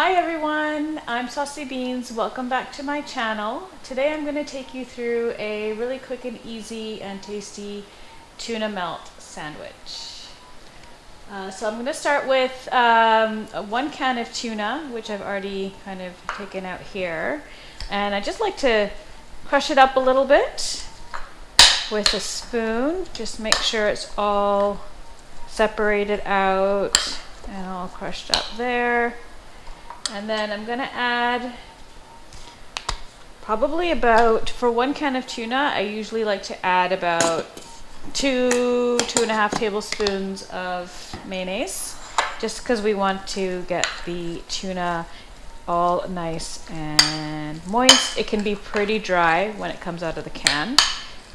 Hi everyone, I'm SaucyBeans. Welcome back to my channel. Today I'm going to take you through a really quick and easy and tasty tuna melt sandwich. So I'm going to start with 1 can of tuna, which I've already kind of taken out here. And I just like to crush it up a little bit with a spoon. Just make sure it's all separated out and all crushed up there. And then I'm going to add probably about, for 1 can of tuna, I usually like to add about 2.5 tablespoons of mayonnaise, just because we want to get the tuna all nice and moist. It can be pretty dry when it comes out of the can,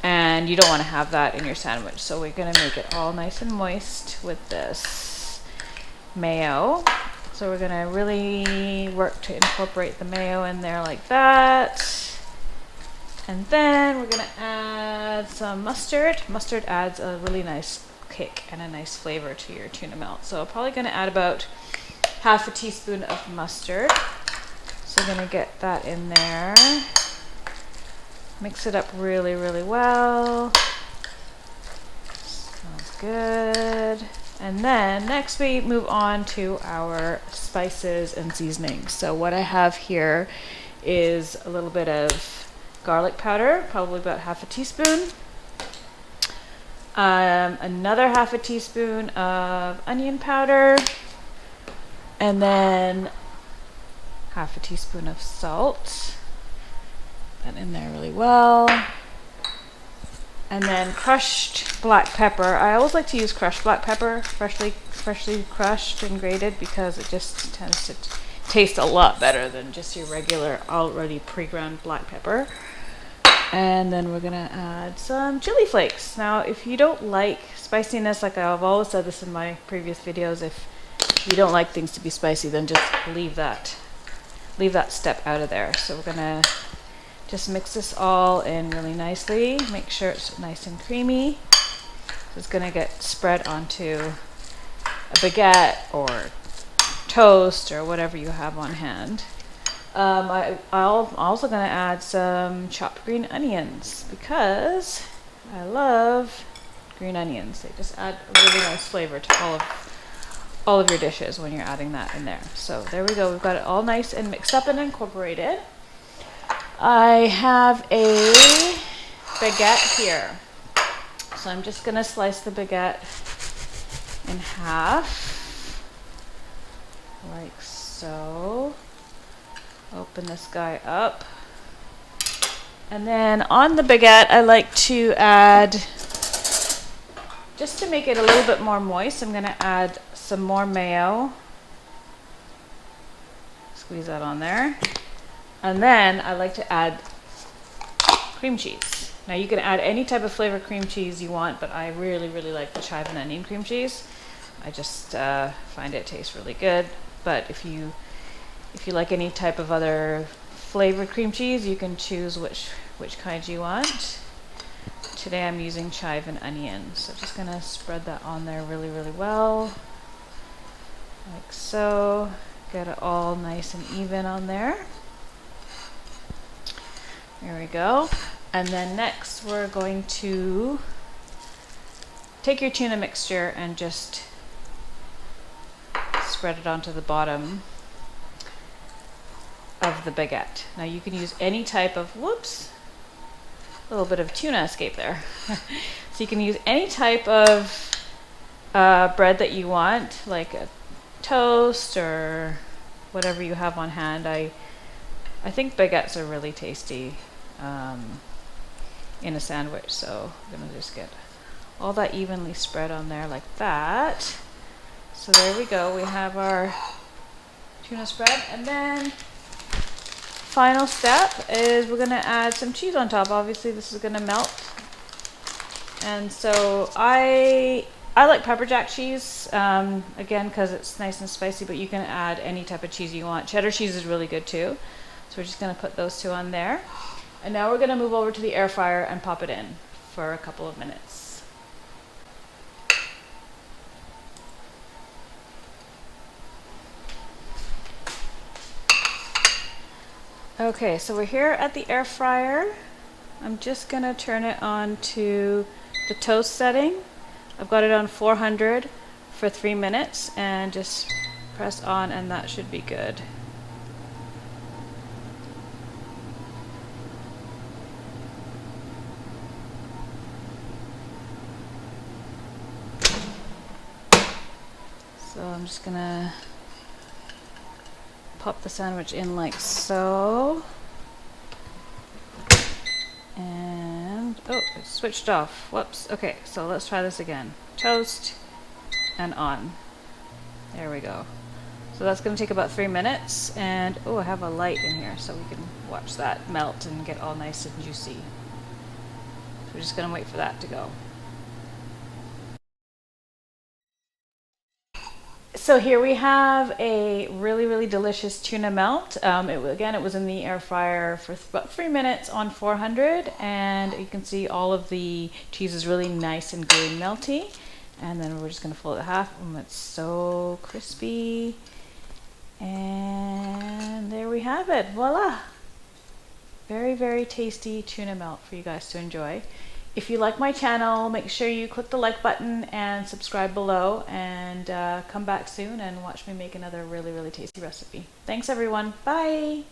and you don't want to have that in your sandwich. So we're going to make it all nice and moist with this mayo. So we're going to really work to incorporate the mayo in there like that. And then we're going to add some mustard. Mustard adds a really nice kick and a nice flavor to your tuna melt. So I'm probably going to add about half a teaspoon of mustard. So we're going to get that in there. Mix it up really, really well. Smells good. And then next we move on to our spices and seasonings. So what I have here is a little bit of garlic powder, probably about half a teaspoon. Another half a teaspoon of onion powder. And then half a teaspoon of salt. That in there really well. And then crushed black pepper. I always like to use crushed black pepper, freshly crushed and grated, because it just tends to taste a lot better than just your regular already pre-ground black pepper. And then we're gonna add some chili flakes. Now, if you don't like spiciness, like I've always said this in my previous videos, if you don't like things to be spicy, then just leave that step out of there. So we're gonna just mix this all in really nicely. Make sure it's nice and creamy. It's going to get spread onto a baguette or toast or whatever you have on hand. I'm also going to add some chopped green onions because I love green onions. They just add a really nice flavor to all of your dishes when you're adding that in there. So there we go. We've got it all nice and mixed up and incorporated. I have a baguette here. So I'm just going to slice the baguette in half, like so. Open this guy up. And then on the baguette, I like to add, just to make it a little bit more moist, I'm going to add some more mayo. Squeeze that on there. And then I like to add cream cheese. Now you can add any type of flavor cream cheese you want, but I really, really like the chive and onion cream cheese. I just find it tastes really good. But if you like any type of other flavored cream cheese, you can choose which kind you want. Today I'm using chive and onion. So just gonna spread that on there really, really well. Like so. Get it all nice and even on there. There we go. And then next we're going to take your tuna mixture and just spread it onto the bottom of the baguette. Now you can use any type of, whoops, a little bit of tuna escape there. So you can use any type of bread that you want, like a toast or whatever you have on hand. I think baguettes are really tasty in a sandwich, so I'm gonna just get all that evenly spread on there like that. So there we go, we have our tuna spread. And then final step is we're gonna add some cheese on top. Obviously this is gonna melt, and so I like pepper jack cheese, again, because it's nice and spicy, but you can add any type of cheese you want. Cheddar cheese is really good too. So we're just gonna put those two on there. And now we're gonna move over to the air fryer and pop it in for a couple of minutes. Okay, so we're here at the air fryer. I'm just gonna turn it on to the toast setting. I've got it on 400 for 3 minutes and just press on and that should be good. So I'm just gonna pop the sandwich in like so. And, oh, it switched off. Whoops. Okay, so let's try this again. Toast and on. There we go. So that's going to take about 3 minutes. And, oh, I have a light in here so we can watch that melt and get all nice and juicy. So we're just going to wait for that to go. So here we have a really delicious tuna melt. Again, it was in the air fryer for about 3 minutes on 400, and you can see all of the cheese is really nice and gooey and melty. And then we're just going to fold it in half. It's so crispy. And there we have it. Voila! Very tasty tuna melt for you guys to enjoy. If you like my channel, make sure you click the like button and subscribe below, and come back soon and watch me make another really tasty recipe. Thanks everyone. Bye!